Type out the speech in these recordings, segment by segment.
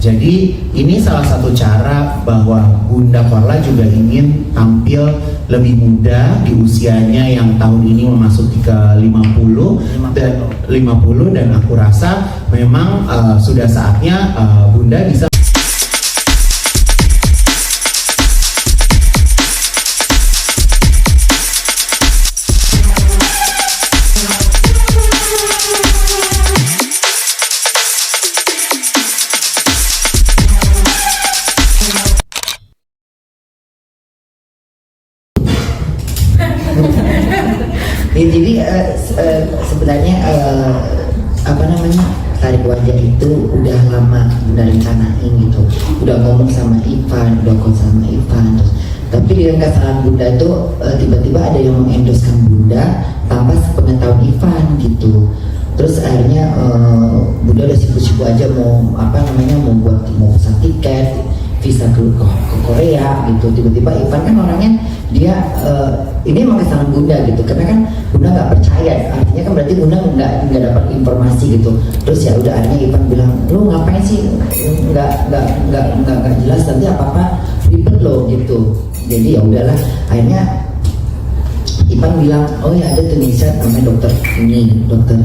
Jadi ini salah satu cara bahwa Bunda Korla juga ingin tampil lebih muda di usianya yang tahun ini memasuki ke 50 dan aku rasa memang sudah saatnya Bunda bisa ya, jadi sebenarnya apa namanya, tarik wajah itu udah lama udah rencanain gitu, udah ngomong sama Ivan, udah call sama Ivan, tapi dengan kesalahan Bunda itu tiba-tiba ada yang mengendoskan Bunda tanpa sepengetahuan Ivan gitu. Terus akhirnya Bunda udah sibuk-sibuk aja mau apa namanya, mau pesan tiket visa ke Korea gitu. Tiba-tiba Ivan kan orangnya dia ini emang kesalahan Bunda gitu, karena kan Bunda nggak percaya, artinya kan berarti Bunda nggak dapat informasi gitu. Terus ya udah akhirnya Ivan bilang, lu ngapain sih, nggak jelas, nanti apa ribet lo gitu. Jadi ya udahlah, akhirnya Ivan bilang, oh ya ada tuh Nisa namanya dokter Weni, dan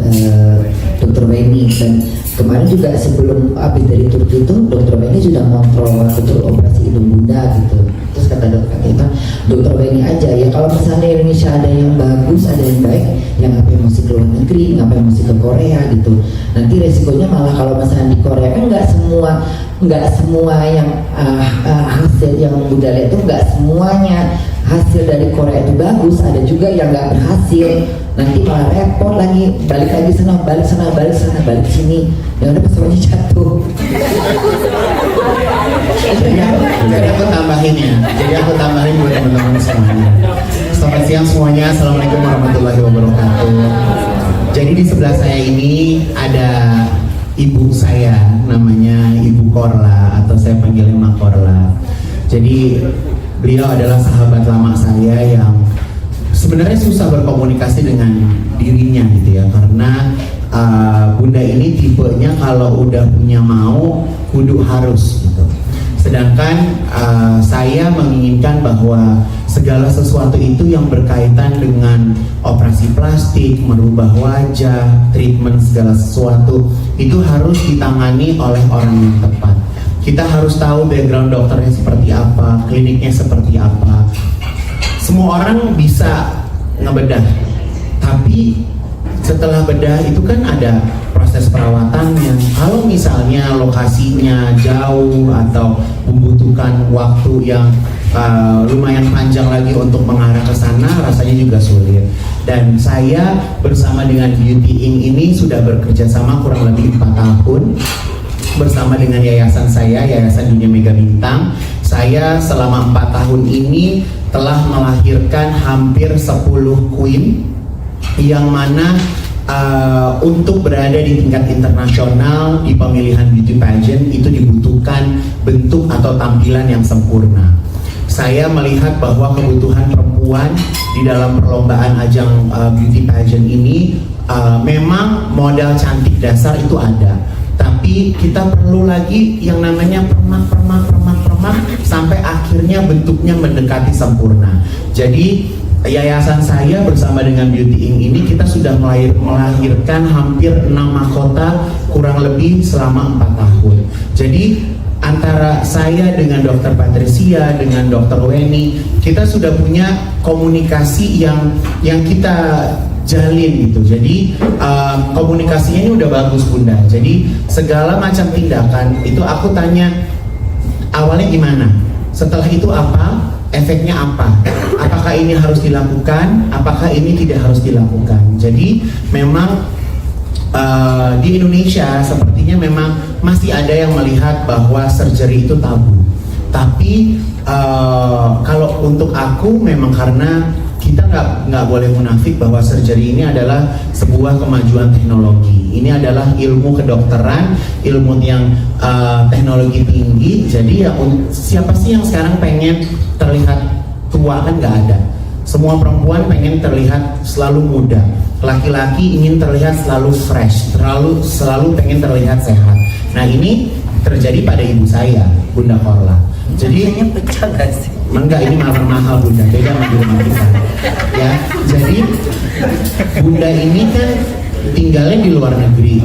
kemarin juga sebelum habis dari Turki itu dokter Weni sudah ngontrol betul operasi hidung Bunda gitu. Terus kata Ivan, dokter Weni aja ya, kalau misalnya di Indonesia ada yang bagus, ada yang baik, yang ngapain mesti ke luar negeri, ngapain mesti ke Korea gitu. Nanti resikonya malah kalau misalnya di Korea kan nggak semua yang hasil yang Bunda lihat itu nggak semuanya hasil dari Korea itu bagus, ada juga yang nggak berhasil, nanti malah repot lagi, balik lagi sana, balik sini, yang udah pesawatnya jatuh. Jadi aku tambahin buat teman-teman semuanya. Selamat siang semuanya, assalamualaikum warahmatullahi wabarakatuh. Jadi di sebelah saya ini ada ibu saya, namanya Ibu Korla atau saya panggilnya Mak Korla. Jadi beliau adalah sahabat lama saya yang sebenarnya susah berkomunikasi dengan dirinya gitu ya, karena Bunda ini tipenya kalau udah punya mau kudu harus gitu. Sedangkan saya menginginkan bahwa segala sesuatu itu yang berkaitan dengan operasi plastik, merubah wajah, treatment segala sesuatu itu harus ditangani oleh orang yang tepat. Kita harus tahu background dokternya seperti apa, kliniknya seperti apa. Semua orang bisa ngebedah, tapi setelah bedah itu kan ada proses perawatannya. Kalau misalnya lokasinya jauh atau membutuhkan waktu yang lumayan panjang lagi untuk mengarah ke sana, rasanya juga sulit. Dan saya bersama dengan Beauty Inc ini sudah bekerja sama kurang lebih 4 tahun bersama dengan yayasan saya, Yayasan Dunia Mega Bintang. Saya selama 4 tahun ini telah melahirkan hampir 10 queen, yang mana untuk berada di tingkat internasional di pemilihan beauty pageant itu dibutuhkan bentuk atau tampilan yang sempurna. Saya melihat bahwa kebutuhan perempuan di dalam perlombaan ajang beauty pageant ini memang modal cantik dasar itu ada, tapi kita perlu lagi yang namanya permak sampai akhirnya bentuknya mendekati sempurna. Jadi yayasan saya bersama dengan Beauty Inc ini kita sudah melahirkan hampir 6 mahkota kurang lebih selama 4 tahun. Jadi antara saya dengan Dokter Patricia, dengan Dokter Weni, kita sudah punya komunikasi yang kita jalin gitu. Jadi komunikasinya ini udah bagus Bunda. Jadi segala macam tindakan itu aku tanya awalnya gimana, setelah itu apa, efeknya apa, apakah ini harus dilakukan, apakah ini tidak harus dilakukan. Jadi memang di Indonesia sepertinya memang masih ada yang melihat bahwa surgery itu tabu. Tapi kalau untuk aku memang karena kita nggak boleh munafik bahwa surgery ini adalah sebuah kemajuan teknologi. Ini adalah ilmu kedokteran, ilmu yang teknologi tinggi. Jadi ya siapa sih yang sekarang pengen terlihat tua? Kan nggak ada. Semua perempuan pengen terlihat selalu muda. Laki-laki ingin terlihat selalu fresh, selalu pengen terlihat sehat. Nah ini terjadi pada ibu saya, Bunda Korla. Jadi pecah gak sih? enggak, ini mahal Bunda, beda sama di rumah kita. Ya, jadi Bunda ini kan tinggalnya di luar negeri,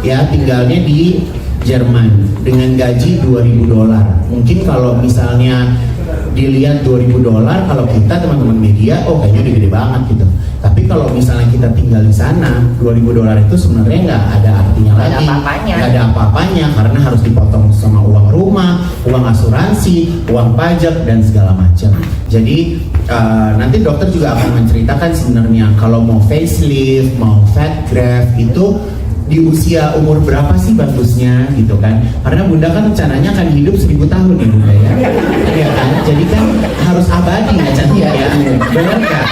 ya tinggalnya di Jerman dengan gaji $2.000. Mungkin kalau misalnya dilihat $2.000, kalau kita teman-teman media, oh kayaknya udah gede banget gitu. Tapi kalau misalnya kita tinggal di sana, $2.000 itu sebenarnya nggak ada artinya lagi, nggak ada apa-apanya karena harus dipotong sama uang rumah, uang asuransi, uang pajak dan segala macam. Jadi nanti dokter juga akan menceritakan sebenarnya kalau mau facelift, mau fat graft itu di usia umur berapa sih bagusnya gitu kan? Karena Bunda kan rencananya akan hidup 1000 tahun ya Bunda ya, ya kan? Jadi kan harus abadi ya cantik ya, benar nggak?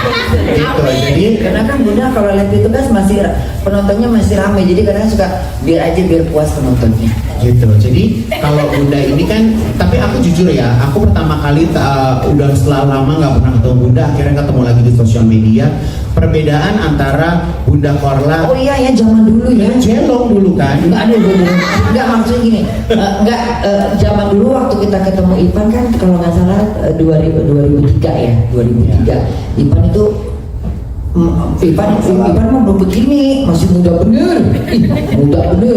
Gitu. Jadi Karena kan Bunda kalau lihat itu kan masih penontonnya masih ramai, jadi kadang suka biar puas penontonnya. Gitu. Jadi kalau Bunda ini kan, tapi aku jujur ya, aku pertama kali udah setelah lama nggak pernah ketemu Bunda, akhirnya ketemu lagi di sosial media. Perbedaan antara Bunda Korla, Oh iya ya, zaman dulu ya. jelong dulu kan? Enggak ada dulu. Enggak, maksudnya gini. Zaman dulu waktu kita ketemu Ipan kan kalau nggak salah 2003 ya, 2003. Ipan itu Ipan mah belum begini, masih muda bener,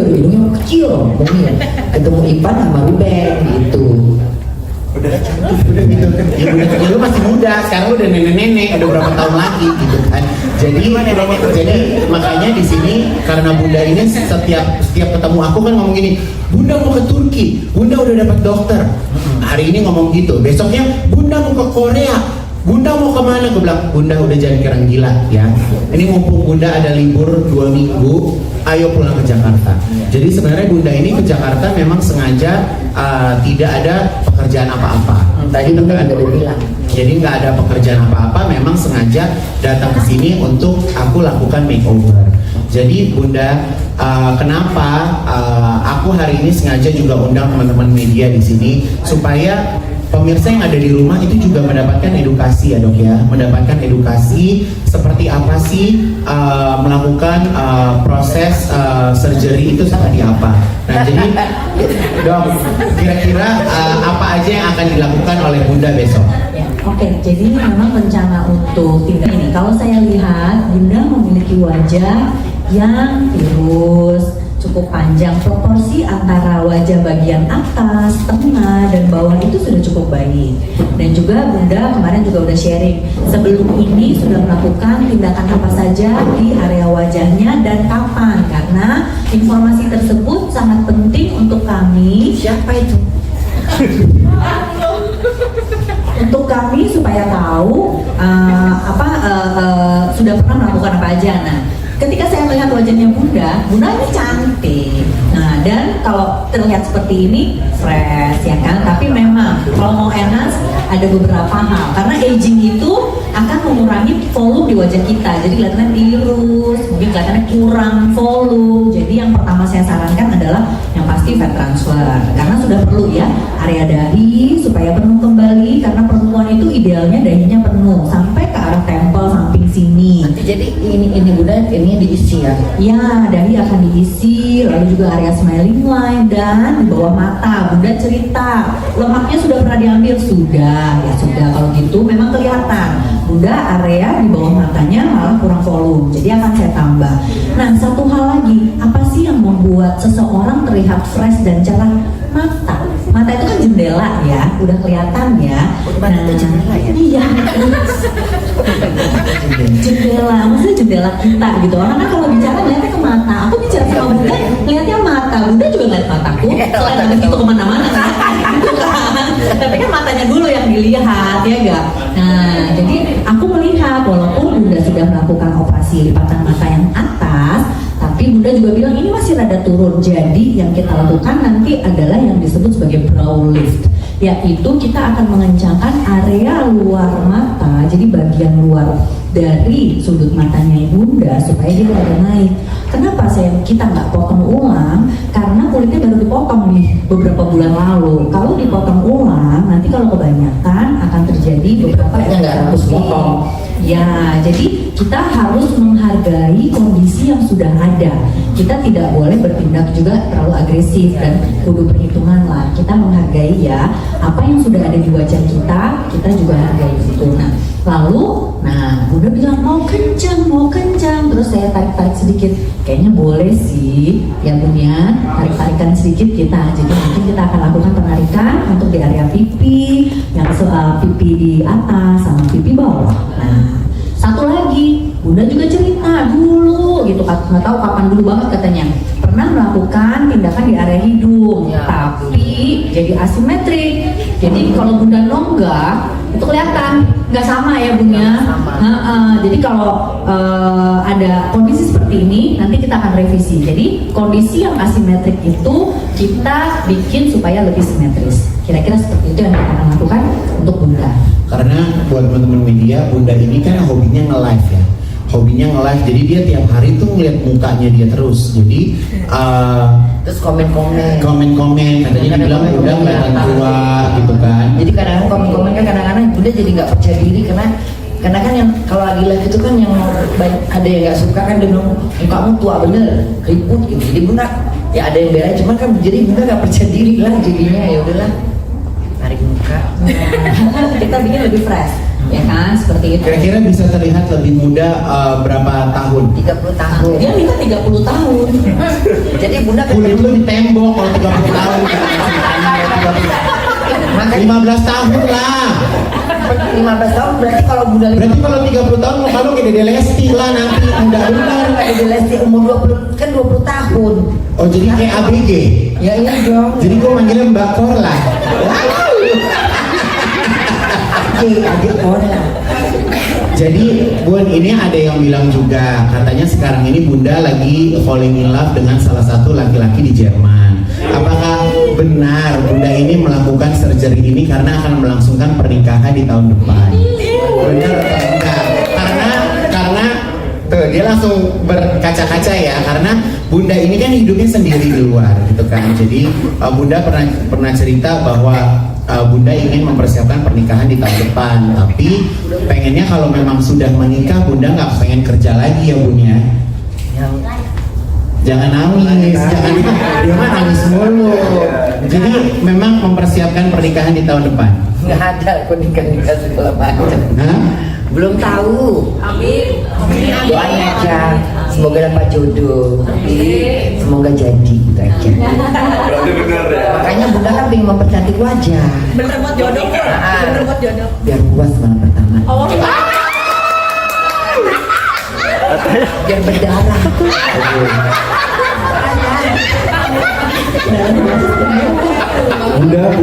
hidungnya kecil, mungkin. Ketemu Ipan sama Ruben gitu. Udah gitu. Ya lu masih muda, sekarang udah nenek-nenek, udah berapa tahun lagi gitu kan. Jadi makanya di sini karena Bunda ini setiap ketemu aku kan ngomong gini, Bunda mau ke Turki, Bunda udah dapat dokter. Hari ini ngomong gitu, besoknya Bunda mau ke Korea, Bunda mau kemana? Gue bilang, Bunda udah jangan kira gila ya. Ini mumpung Bunda ada libur 2 minggu, ayo pulang ke Jakarta. Jadi sebenarnya Bunda ini ke Jakarta memang sengaja tidak ada pekerjaan apa-apa. Tadi Bunda juga udah bilang. Jadi nggak ada pekerjaan apa-apa, memang sengaja datang ke sini untuk aku lakukan makeover. Jadi Bunda, kenapa aku hari ini sengaja juga undang teman-teman media di sini supaya pemirsa yang ada di rumah itu juga mendapatkan edukasi ya dok ya, mendapatkan edukasi seperti apa sih melakukan proses surgery itu seperti apa. Nah jadi dok, kira-kira apa aja yang akan dilakukan oleh Bunda besok? Oke, jadi memang rencana untuk tindak ini, kalau saya lihat Bunda memiliki wajah yang tirus, cukup panjang, proporsi antara wajah bagian atas, tengah, dan bawah itu sudah cukup baik. Dan juga Bunda kemarin juga udah sharing, sebelum ini sudah melakukan tindakan apa saja di area wajahnya dan kapan, karena informasi tersebut sangat penting untuk kami. Siapa itu? Untuk kami supaya tahu sudah pernah melakukan apa aja. Nah, ketika saya melihat wajahnya Bunda ini cantik. Nah, dan kalau terlihat seperti ini fresh ya kan. Tapi memang kalau mau enhance ada beberapa hal. Karena aging itu akan mengurangi volume di wajah kita. Jadi kelihatannya tirus, mungkin kelihatannya kurang volume. Jadi yang pertama saya sarankan adalah yang pasti fat transfer. Karena sudah perlu ya area dahi supaya penuh kembali. Karena perempuan itu idealnya dahinya penuh sampai ke arah tempel samping sini. Jadi ini Bunda ini diisi ya. Ya, dahi akan diisi, lalu juga area smiling line dan di bawah mata. Bunda cerita, lemaknya sudah pernah diambil? Sudah, ya sudah. Kalau gitu memang kelihatan. Bunda area di bawah matanya malah kurang volume, jadi akan saya tambah. Nah, satu hal lagi, apa sih yang membuat seseorang terlihat fresh dan cerah? Mata. Mata itu kan jendela ya, udah kelihatan ya. Mata itu jendela ya? Iya. Jendela, maksudnya jendela kita gitu. Orang kan kalau bicara ngeliatnya ke mata. Aku bicara sama Bunda, ngeliatnya mata. Bunda juga ngeliat mataku. Selain ada gitu kemana-mana kan. Tapi kan matanya dulu yang dilihat, ya enggak? Nah, jadi aku melihat walaupun Bunda sudah melakukan operasi lipatan mata yang atas, tapi Bunda juga bilang ini masih rada turun. Jadi yang kita lakukan nanti adalah yang disebut sebagai brow lift. yaitu kita akan mengencangkan area luar mata, jadi bagian luar dari sudut matanya Bunda supaya dia agak naik. Kenapa kita nggak potong ulang? Karena kulitnya baru dipotong nih beberapa bulan lalu. Kalau dipotong ulang, nanti kalau kebanyakan akan terjadi beberapa yang nggak harus potong. Ya, jadi kita harus menghargai kondisi yang sudah ada. Kita tidak boleh bertindak juga terlalu agresif dan kudu perhitungan lah. Kita menghargai ya apa yang sudah ada di wajah kita juga hargai itu. Nah, lalu, Bunda bilang mau kencang, terus saya tarik sedikit. Kayaknya boleh sih, ya Bun ya, tarik-tarikan sedikit kita. Jadi mungkin kita akan lakukan penarikan untuk di area pipi, yang pipi di atas sama pipi bawah. Nah, satu lagi, Bunda juga cerita dulu gitu, nggak tahu kapan dulu banget katanya pernah melakukan tindakan di area hidung, tapi jadi asimetrik. Jadi kalau Bunda nonggak itu kelihatan nggak sama ya Bunda. Jadi kalau ada kondisi seperti ini nanti kita akan revisi. Jadi kondisi yang asimetrik itu kita bikin supaya lebih simetris. Kira-kira seperti itu yang kita akan lakukan untuk Bunda. Karena buat teman-teman media, Bunda ini kan hobinya nge-live ya. Hobinya nge-live, jadi dia tiap hari tuh ngeliat mukanya dia terus. Jadi Terus komen-komen katanya dibilang udah kelihatan tua gitu kan. Jadi kadang-kadang komen-komen kan kadang-kadang Bunda jadi nggak percaya diri karena kan yang kalau lagi live itu kan yang ada yang nggak suka kan dia bilang mukamu tua bener, keriput gitu. Jadi Bunda ya ada yang belain, cuman kan jadi Bunda nggak percaya diri lah jadinya. Ya udahlah, tarik muka. Kita bikin lebih fresh, ya kan, seperti itu. Kira-kira bisa terlihat lebih muda berapa tahun? 30 tahun. Dia minta 30 tahun. Jadi Bunda kan Kulit lu di tembok kalau 30 tahun. 15 tahun lah. 15 tahun berarti kalau Bunda Berarti kalau 30 tahun muka lu kayak Dede Lesti lah nanti muda benar. Dede Lesti umur 20 kan 20 tahun. Oh jadi kayak ABG. Ya iya dong. Jadi gua manggilnya Mbak Korla. Adik Korla. Jadi Bun, ini ada yang bilang juga katanya sekarang ini Bunda lagi falling in love dengan salah satu laki-laki di Jerman. Apakah benar Bunda ini melakukan surgery ini karena akan melangsungkan pernikahan di tahun depan? Benar atau enggak? Karena tuh dia langsung berkaca-kaca ya, karena Bunda ini kan hidupnya sendiri di luar gitu kan. Jadi Bunda pernah cerita bahwa Bunda ingin mempersiapkan pernikahan di tahun depan, tapi pengennya kalau memang sudah menikah Bunda nggak pengen kerja lagi ya Bun ya. Jangan nangis, dia mah nangis mulu. Jadi memang mempersiapkan pernikahan di tahun depan. Nggak ada aku nikah segala macam. Belum tahu. Amin. Doain aja. Semoga dapat jodoh. Semoga jadi gitu aja. Berarti benar ya. Makanya Bunda kan pengen mempercantik wajah. Bener buat jodoh, bener buat jodoh. Biar puas malam pertama. Oh, Biar berdarah.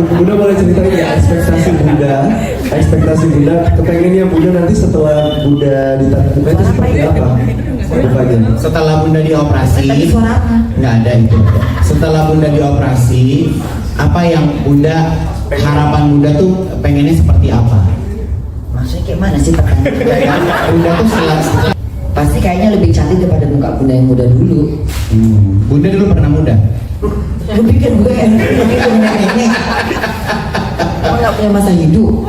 Bunda boleh ceritain ya ekspektasi Bunda kepengennya Bunda nanti setelah Bunda ditarik muka itu seperti apa mukanya? Setelah Bunda dioperasi, Tadi suara apa? nggak ada itu. Setelah Bunda dioperasi, apa yang harapan Bunda tuh pengennya seperti apa? Maksudnya kayak mana sih pertanyaan? Bunda tuh setelah Pasti kayaknya lebih cantik daripada muka Bunda yang muda dulu. Bunda dulu pernah muda. Lu pikir gue ini emang gak punya masa hidup?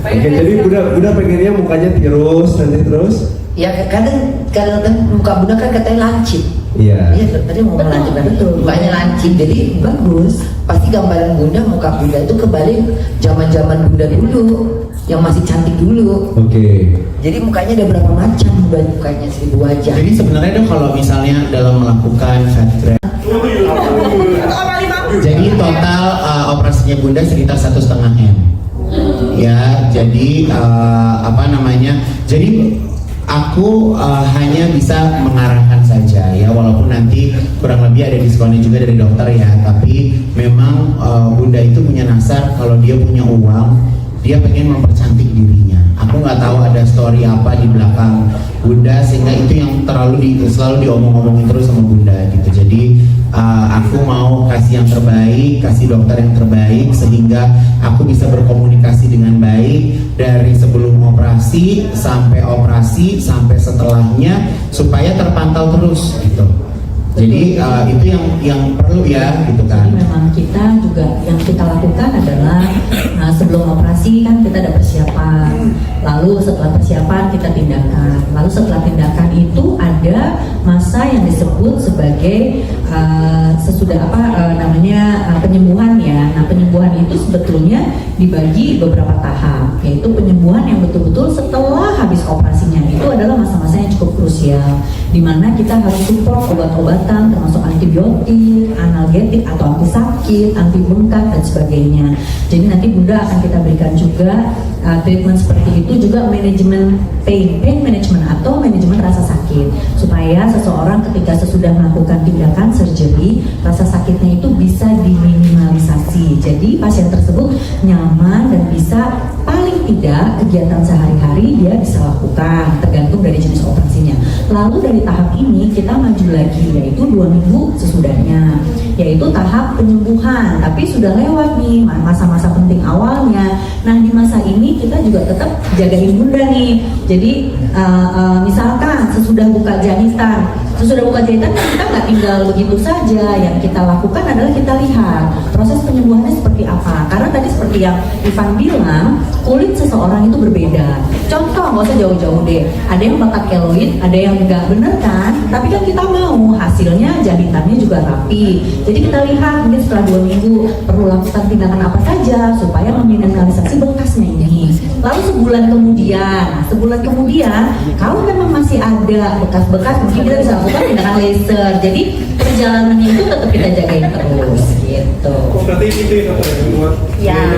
Oke, jadi Bunda pengennya mukanya tirus nanti terus? Ya kadang muka Bunda kan katanya lancip. Iya. Iya tadi mau lancip kan betul. Mukanya lancip jadi bagus. Pasti gambaran Bunda muka Bunda itu kebalik zaman Bunda dulu yang masih cantik dulu. Oke. Jadi mukanya ada berapa macam mukanya 1000 wajah. Jadi sebenarnya dong kalau misalnya dalam melakukan fat grab, jadi total operasinya Bunda sekitar 1,5 M. Ya, jadi Jadi aku hanya bisa mengarahkan saja ya, walaupun nanti kurang lebih ada diskonnya juga dari dokter ya. Tapi memang Bunda itu punya nasar kalau dia punya uang, dia pengen mempercantik dirinya. Aku nggak tahu ada story apa di belakang Bunda sehingga itu yang selalu diomong-omongin terus sama Bunda gitu. Jadi Aku mau kasih yang terbaik, kasih dokter yang terbaik sehingga aku bisa berkomunikasi dengan baik dari sebelum operasi sampai setelahnya supaya terpantau terus gitu. Jadi itu yang perlu ya gitu kan. Jadi memang kita juga yang kita lakukan adalah sebelum operasi kan kita ada persiapan, lalu setelah persiapan kita tindakan, lalu setelah tindakan itu ada masa yang disebut sebagai sesudah penyembuhan ya. Nah penyembuhan itu sebetulnya dibagi beberapa tahap, yaitu penyembuhan yang betul-betul setelah habis operasinya itu adalah masa-masa yang cukup krusial, di mana kita harus support obat-obatan termasuk antibiotik, analgetik atau anti sakit, anti bengkak dan sebagainya. Jadi nanti Bunda akan kita berikan juga treatment seperti itu, juga manajemen pain management atau manajemen rasa sakit, supaya seseorang ketika sesudah melakukan tindakan surgery rasa sakitnya itu bisa diminimalisasi. Jadi pasien tersebut nyaman dan bisa paling tidak kegiatan sehari-hari dia bisa lakukan tergantung dari jenis operasinya. Lalu dari tahap ini kita maju lagi, yaitu 2 minggu sesudahnya, yaitu tahap penyembuhan, tapi sudah lewat nih masa-masa penting awalnya. Nah di masa ini kita juga tetap jagain Bunda nih. Jadi misalkan sesudah buka jahitan kan kita nggak tinggal begitu saja. Yang kita lakukan adalah kita lihat proses penyembuhannya seperti apa. Karena tadi seperti yang Ivan bilang, kulit seseorang itu berbeda. Contoh, nggak usah jauh-jauh deh. Ada yang bakat keloid, ada yang nggak, bener kan? Tapi kan kita mau hasilnya jahitannya juga rapi. Jadi kita lihat mungkin setelah 2 minggu perlu lakukan tindakan apa saja supaya meminimalisasi bekasnya ini. Lalu sebulan kemudian kalau memang masih ada bekas-bekas, mungkin kita bisa lakukan tindakan laser. Jadi perjalanannya itu tetap kita jagain terus gitu. Berarti itu yang membuat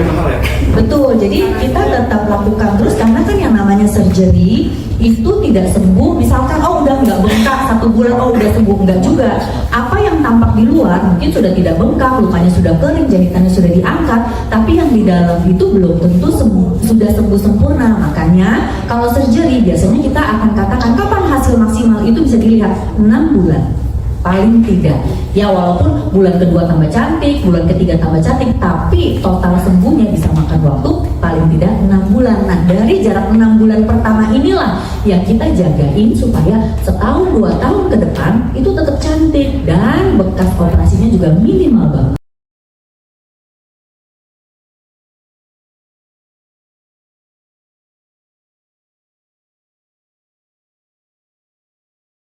mahal ya? Betul, jadi kita tetap lakukan terus karena kan yang namanya surgery itu tidak sembuh. Misalkan udah nggak bengkak 1 bulan, udah sembuh, enggak juga. Apa yang tampak di luar mungkin sudah tidak bengkak, lukanya sudah kering, jahitannya sudah diangkat, tapi yang di dalam itu belum tentu sudah sembuh sempurna. Makanya kalau surgery biasanya kita akan katakan kapan hasil maksimal itu bisa dilihat 6 bulan. Paling tidak, ya walaupun bulan kedua tambah cantik, bulan ketiga tambah cantik, tapi total sembuhnya bisa makan waktu paling tidak 6 bulan. Nah dari jarak 6 bulan pertama inilah yang kita jagain supaya setahun 2 tahun ke depan itu tetap cantik dan bekas operasinya juga minimal banget.